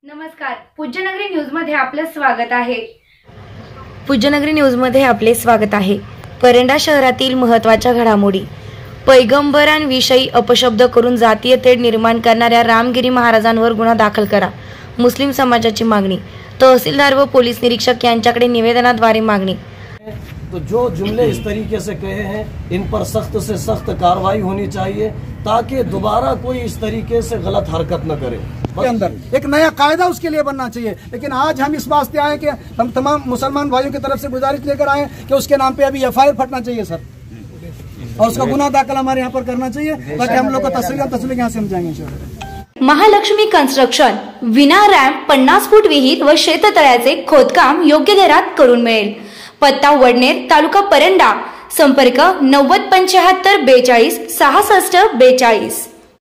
नमस्कार, पूज्यनगरी न्यूज मध्ये आपलं स्वागत आहे। पूज्यनगरी न्यूज मध्ये आपले स्वागत आहे। परंडा शहरातील महत्त्वाच्या घडामोडी। पैगंबरांविषयी अपशब्द करून जातीय तेढ निर्माण करणाऱ्या रामगिरी महाराजांवर गुन्हा दाखल करा, मुस्लिम समाजाची मागणी। तहसीलदार व पोलीस निरीक्षक यांच्याकडे निवेदनाद्वारे मागणी। तो जो जुमले इस तरीके से कहे हैं इन पर सख्त से सख्त कार्रवाई होनी चाहिए ताकि दोबारा कोई इस तरीके से गलत हरकत न करे। के अंदर एक नया कायदा उसके लिए बनना चाहिए। लेकिन आज हम इस वास्ते आए कि हम तमाम मुसलमान भाइयों की तरफ से गुजारिश लेकर आए कि उसके नाम पे अभी FIR फटना चाहिए सर, और उसका गुनाह दाखिल हमारे यहाँ पर करना चाहिए ताकि हम लोग को तस्वीर यहाँ से हम जाएंगे। महालक्ष्मी कन्स्ट्रक्शन विना रॅम्प 50 फूट विहीर व शेततळ्याचे खोदकाम योग्य दरात करून मिळेल। पत्ता वडनेर, तालुका परंडा, संपर्क 90 75 42 66 42।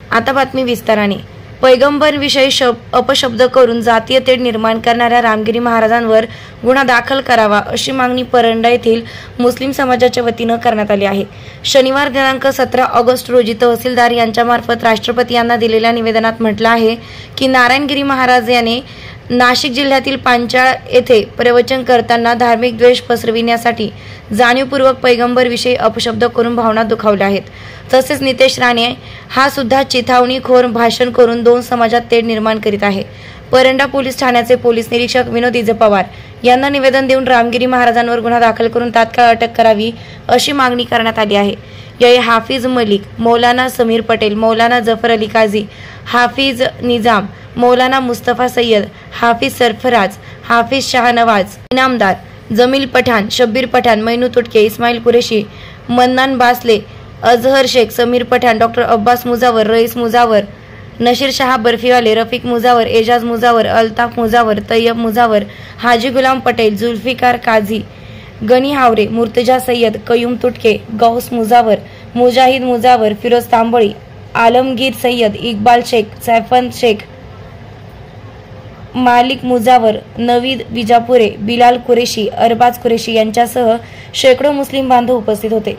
आता बातमी विस्ताराने। पैगंबरांविषयी अपशब्द करून जातीय तेढ निर्माण करणाऱ्या रामगिरी महाराजांवर गुन्हा दाखल करावा अशी मागणी परंडा येथील मुस्लिम समाजाच्या वतीने करण्यात आली आहे। शनिवार दिनांक 17 ऑगस्ट रोजी तहसीलदार यांच्यामार्फत राष्ट्रपती यांना दिलेल्या निवेदनात म्हटलं आहे की नारायणगिरी महाराज यांनी नाशिक जिल्ह्यातील पांचाळ येथे प्रवचन करताना धार्मिक द्वेष पसरविण्यासाठी जाणीवपूर्वक पैगंबरविषयी अपशब्द करून भावना दुखावल्या आहेत। तसेच नितेश राणे हा सुद्धा चिथावणीखोर भाषण करून दोन समाजात तेढ निर्माण करीत आहे। परंडा पोलीस ठाण्याचे पोलीस निरीक्षक विनोद इजे पवार यांना निवेदन देऊन रामगिरी महाराजांवर गुन्हा दाखल करून तात्काळ अटक करावी अशी मागणी करण्यात आली आहे। यावेळी हाफिज मलिक, मौलाना समीर पटेल, मौलाना जफर अली काझी, हाफिज निजाम, मौलाना मुस्तफा सय्यद, हाफिज सरफराज, हाफिज शाहनवाज, इनामदार, जमील पठाण, शब्बीर पठाण, मैनू तुटके, Ismail Qureshi, mannan बासले, Azhar Sheikh, Sameer Pathan, doctor Abbas Mujawar, rice Mujawar, नशीर Shah Barfiwale, Rafiq Mujawar, Ejaz Mujawar, Altaf Mujawar, Tayyab Mujawar, हाजी गुलाम पटेल, जुल्फिकार काझी, गनी हावरे, मुर्तजा सय्यद, कयूम तुटके, गौस मुजावर, मुजाहिद मुजावर, फिरोज तांबळी, आलमगीर सय्यद, इक्बाल शेख, सैफन शेख, मालिक मुजावर, नवीद विजापुरे, बिलाल कुरेशी, अरबाज कुरेशी यांच्यासह शेकडो मुस्लिम बांधव उपस्थित होते।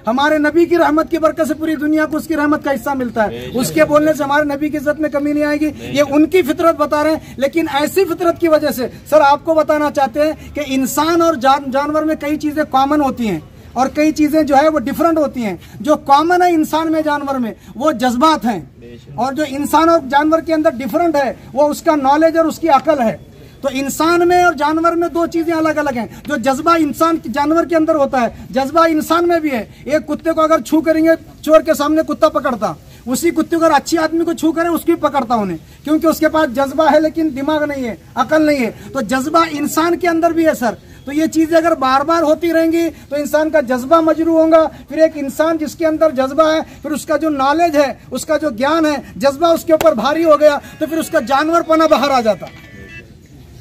हमारे नबी की रहमत की बरकत से पूरी दुनिया को उसकी रहमत का हिस्सा मिलता है। उसके बोलने से हमारे नबी की इज्जत में कमी नहीं आएगी। ये उनकी फितरत बता रहे हैं, लेकिन ऐसी फितरत की वजह से सर आपको बताना चाहते हैं कि इंसान और जानवर में कई चीजें कॉमन होती हैं और कई चीजें जो है वो डिफरेंट होती हैं। जो कॉमन है इंसान में जानवर में वो जज्बात हैं, और जो इंसान और जानवर के अंदर डिफरेंट है वो उसका नॉलेज और उसकी अकल है। तो इंसान में और जानवर में दो चीजें अलग अलग हैं। जो जज्बा इंसान जानवर के अंदर होता है, जज्बा इंसान में भी है। एक कुत्ते को अगर छू करेंगे, चोर के सामने कुत्ता पकड़ता, उसी कुत्ते को अगर अच्छी आदमी को छू करे उसकी पकड़ता उन्हें, क्योंकि उसके पास जज्बा है लेकिन दिमाग नहीं है, अकल नहीं है। तो जज्बा इंसान के अंदर भी है सर। तो ये चीजें अगर बार बार होती रहेंगी तो इंसान का जज्बा मजरू होगा। फिर एक इंसान जिसके अंदर जज्बा है, फिर उसका जो नॉलेज है, उसका जो ज्ञान है, जज्बा उसके ऊपर भारी हो गया तो फिर उसका जानवरपना बाहर आ जाता।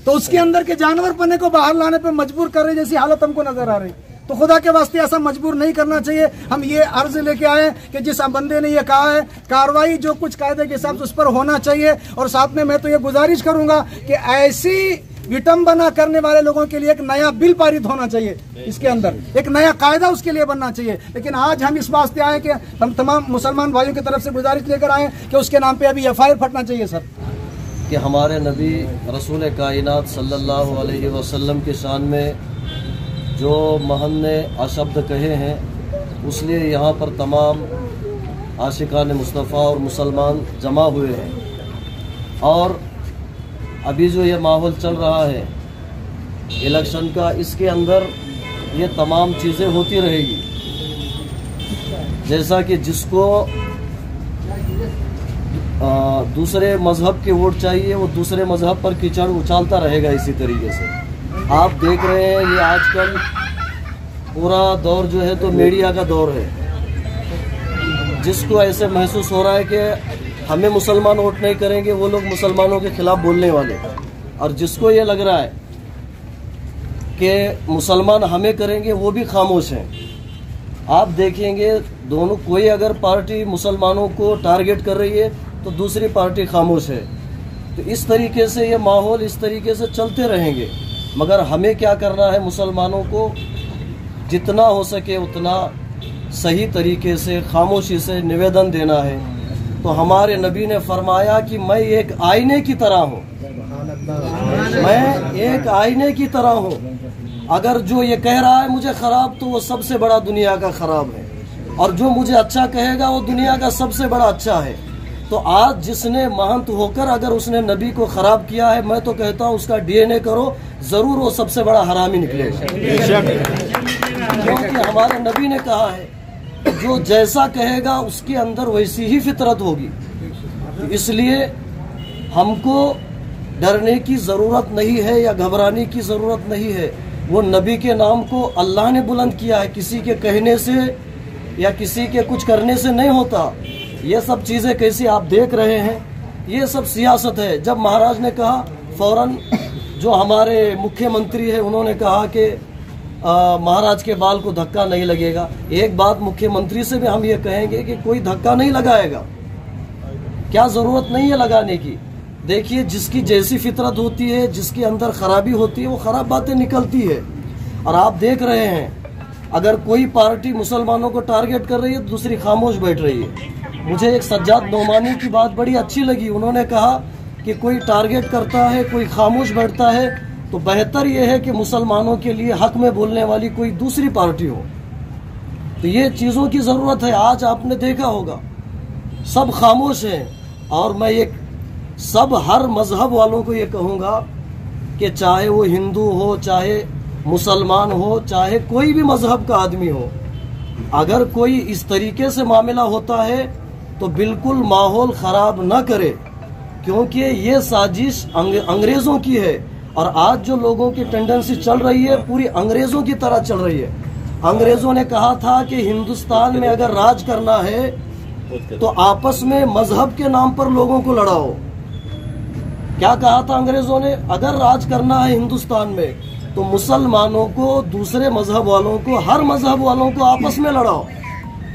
तो उसके अंदर के जानवरपने को बाहर लाने पे मजबूर कर रहे जैसी हालत हमको नजर आ रही। तो खुदा के वास्ते ऐसा मजबूर नहीं करना चाहिए। हम ये अर्ज लेके आए कि जिस बंदे ने ये कहा है कार्रवाई जो कुछ कायदे के हिसाब से उस पर होना चाहिए। और साथ में मैं तो ये गुजारिश करूंगा कि ऐसी विटंबना करने वाले लोगों के लिए एक नया बिल पारित होना चाहिए, इसके अंदर एक नया कायदा उसके लिए बनना चाहिए। लेकिन आज हम इस वास्ते आए कि हम तमाम मुसलमान भाइयों की तरफ से गुजारिश लेकर आए कि उसके नाम पे अभी FIR फटना चाहिए सर, कि हमारे नबी रसूल कायनात सल्लल्लाहु अलैहि वसल्लम की शान में जो महन्ने अशब्द कहे हैं, उसलिए यहाँ पर तमाम आशिकान मुस्तफ़ा और मुसलमान जमा हुए हैं। और अभी जो ये माहौल चल रहा है इलेक्शन का, इसके अंदर ये तमाम चीज़ें होती रहेगी। जैसा कि जिसको दूसरे मजहब के वोट चाहिए वो दूसरे मजहब पर कीचड़ उछालता रहेगा। इसी तरीके से आप देख रहे हैं ये आजकल पूरा दौर जो है तो मीडिया का दौर है। जिसको ऐसे महसूस हो रहा है कि हमें मुसलमान वोट नहीं करेंगे, वो लोग मुसलमानों के खिलाफ बोलने वाले, और जिसको ये लग रहा है कि मुसलमान हमें करेंगे वो भी खामोश हैं। आप देखेंगे दोनों, कोई अगर पार्टी मुसलमानों को टारगेट कर रही है तो दूसरी पार्टी खामोश है। तो इस तरीके से ये माहौल इस तरीके से चलते रहेंगे। मगर हमें क्या करना है, मुसलमानों को जितना हो सके उतना सही तरीके से खामोशी से निवेदन देना है। तो हमारे नबी ने फरमाया कि मैं एक आईने की तरह हूँ। मैं एक आईने की तरह हूँ। अगर जो ये कह रहा है मुझे खराब, तो वो सबसे बड़ा दुनिया का खराब है, और जो मुझे अच्छा कहेगा वो दुनिया का सबसे बड़ा अच्छा है। तो आज जिसने महंत होकर अगर उसने नबी को खराब किया है, मैं तो कहता हूँ उसका DNA करो, जरूर वो सबसे बड़ा हरामी निकलेगा। क्योंकि हमारे नबी ने कहा है जो जैसा कहेगा उसके अंदर वैसी ही फितरत होगी। तो इसलिए हमको डरने की ज़रूरत नहीं है या घबराने की ज़रूरत नहीं है। वो नबी के नाम को अल्लाह ने बुलंद किया है, किसी के कहने से या किसी के कुछ करने से नहीं होता। ये सब चीज़ें कैसी आप देख रहे हैं, ये सब सियासत है। जब महाराज ने कहा, फौरन जो हमारे मुख्यमंत्री है उन्होंने कहा कि महाराज के बाल को धक्का नहीं लगेगा। एक बात मुख्यमंत्री से भी हम ये कहेंगे कि कोई धक्का नहीं लगाएगा, क्या ज़रूरत नहीं है लगाने की। देखिए, जिसकी जैसी फितरत होती है, जिसके अंदर खराबी होती है, वो खराब बातें निकलती है। और आप देख रहे हैं, अगर कोई पार्टी मुसलमानों को टारगेट कर रही है तो दूसरी खामोश बैठ रही है। मुझे एक सज्जाद नोमानी की बात बड़ी अच्छी लगी। उन्होंने कहा कि कोई टारगेट करता है, कोई खामोश बैठता है, तो बेहतर यह है कि मुसलमानों के लिए हक में बोलने वाली कोई दूसरी पार्टी हो। तो ये चीज़ों की ज़रूरत है। आज आपने देखा होगा सब खामोश हैं, और मैं ये सब हर मजहब वालों को ये कहूँगा कि चाहे वो हिंदू हो, चाहे मुसलमान हो, चाहे कोई भी मजहब का आदमी हो, अगर कोई इस तरीके से मामला होता है तो बिल्कुल माहौल ख़राब न करे, क्योंकि ये साजिश अंग्रेज़ों की है। और आज जो लोगों की टेंडेंसी चल रही है पूरी अंग्रेज़ों की तरह चल रही है। अंग्रेज़ों ने कहा था कि हिंदुस्तान में अगर राज करना है तो आपस में मजहब के नाम पर लोगों को लड़ाओ। क्या कहा था अंग्रेज़ों ने? अगर राज करना है हिंदुस्तान में तो मुसलमानों को, दूसरे मजहब वालों को, हर मजहब वालों को आपस में लड़ाओ।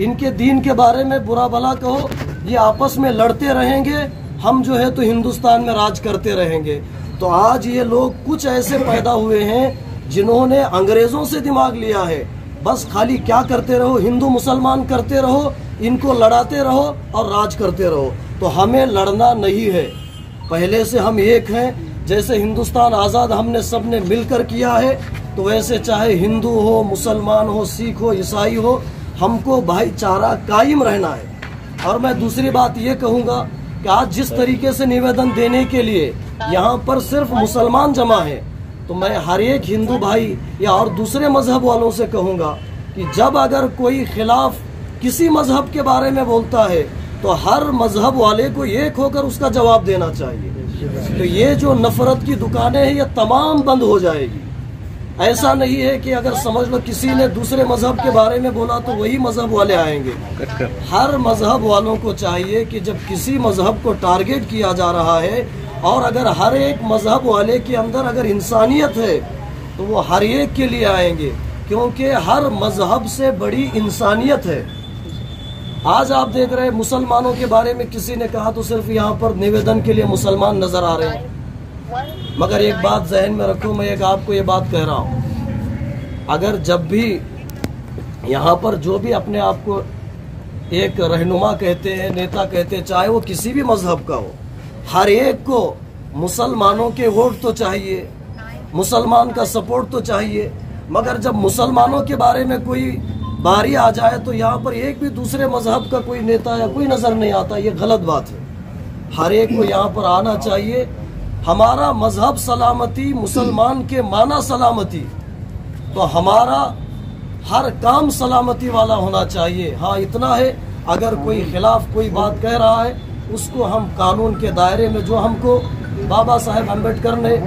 इनके दीन के बारे में बुरा भला कहो, ये आपस में लड़ते रहेंगे, हम जो है तो हिंदुस्तान में राज करते रहेंगे। तो आज ये लोग कुछ ऐसे पैदा हुए हैं जिन्होंने अंग्रेज़ों से दिमाग लिया है। बस खाली क्या करते रहो, हिंदू मुसलमान करते रहो, इनको लड़ाते रहो और राज करते रहो। तो हमें लड़ना नहीं है, पहले से हम एक हैं। जैसे हिंदुस्तान आज़ाद हमने सब ने मिलकर किया है, तो वैसे चाहे हिंदू हो, मुसलमान हो, सिख हो, ईसाई हो, हमको भाईचारा कायम रहना है। और मैं दूसरी बात ये कहूँगा कि आज जिस तरीके से निवेदन देने के लिए यहाँ पर सिर्फ मुसलमान जमा है, तो मैं हर एक हिंदू भाई या और दूसरे मजहब वालों से कहूँगा कि जब अगर कोई खिलाफ किसी मजहब के बारे में बोलता है तो हर मजहब वाले को एक होकर उसका जवाब देना चाहिए। तो ये जो नफरत की दुकानें हैं ये तमाम बंद हो जाएगी। ऐसा नहीं है कि अगर समझ लो किसी ने दूसरे मजहब के बारे में बोला तो वही मजहब वाले आएंगे। हर मजहब वालों को चाहिए कि जब किसी मजहब को टारगेट किया जा रहा है, और अगर हर एक मजहब वाले के अंदर अगर इंसानियत है तो वो हर एक के लिए आएंगे, क्योंकि हर मजहब से बड़ी इंसानियत है। आज आप देख रहे हैं मुसलमानों के बारे में किसी ने कहा तो सिर्फ यहाँ पर निवेदन के लिए मुसलमान नजर आ रहे हैं। मगर एक बात जहन में रखो, मैं एक आपको ये बात कह रहा हूँ, अगर जब भी यहाँ पर जो भी अपने आप को एक रहनुमा कहते हैं, नेता कहते हैं, चाहे वो किसी भी मजहब का हो, हर एक को मुसलमानों के वोट तो चाहिए, मुसलमान का सपोर्ट तो चाहिए। मगर जब मुसलमानों के बारे में कोई बारी आ जाए तो यहाँ पर एक भी दूसरे मजहब का कोई नेता या कोई नजर नहीं आता। ये गलत बात है। हर एक को यहाँ पर आना चाहिए। हमारा मजहब सलामती, मुसलमान के माना सलामती, तो हमारा हर काम सलामती वाला होना चाहिए। हाँ, इतना है, अगर कोई खिलाफ कोई बात कह रहा है उसको हम कानून के दायरे में, जो हमको बाबा साहेब अम्बेडकर ने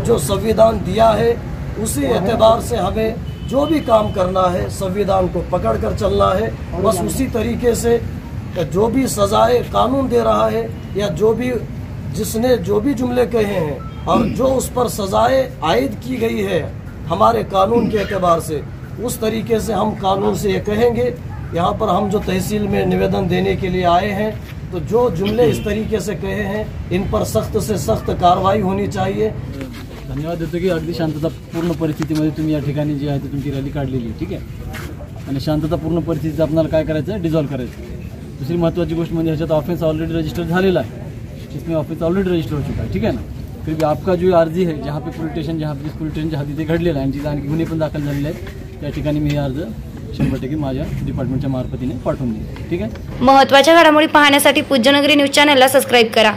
जो संविधान दिया है, उसी एतबार से हमें जो भी काम करना है संविधान को पकड़ कर चलना है। बस उसी तरीके से जो भी सजाएं कानून दे रहा है या जो भी जिसने जो भी जुमले कहे हैं और जो उस पर सजाएं आयद की गई है हमारे कानून के एतबार से, उस तरीके से हम कानून से ये कहेंगे। यहाँ पर हम जो तहसील में निवेदन देने के लिए आए हैं, तो जो जुमले इस तरीके से कहे हैं इन पर सख्त से सख्त कार्रवाई होनी चाहिए। धन्यवाद देतो की अगदी शांततापूर्ण परिस्थितीमध्ये तुम्ही या ठिकाणी जी आहे तुमची रॅली काढलेली, ठीक आहे। आणि शांततापूर्ण परिस्थितीत आपल्याला काय करायचं आहे, डिझॉल्व करायचं आहे। दुसरी महत्त्वाची गोष्ट म्हणजे ह्याच्यात ऑफेन्स ऑलरेडी रजिस्टर झालेला आहे, इसमें ऑफेन्स ऑलरेडी रजिस्टर हो चुका है, ठीक है ना। फिर भी आपका जो अर्जी आहे, जहाँ पे पोलीस स्टेशनच्या हद्दीत घडलेला आहे आणि जिथे आणखी गुन्हे पण दाखल झालेले आहेत, त्या ठिकाणी मी हे अर्ज 100% माझ्या डिपार्टमेंटच्या मार्फतीने पाठवून देईन. ठीक आहे. महत्त्वाच्या घडामोडी पाहण्यासाठी पूज्यनगरी न्यूज चॅनलला सबस्क्राईब करा.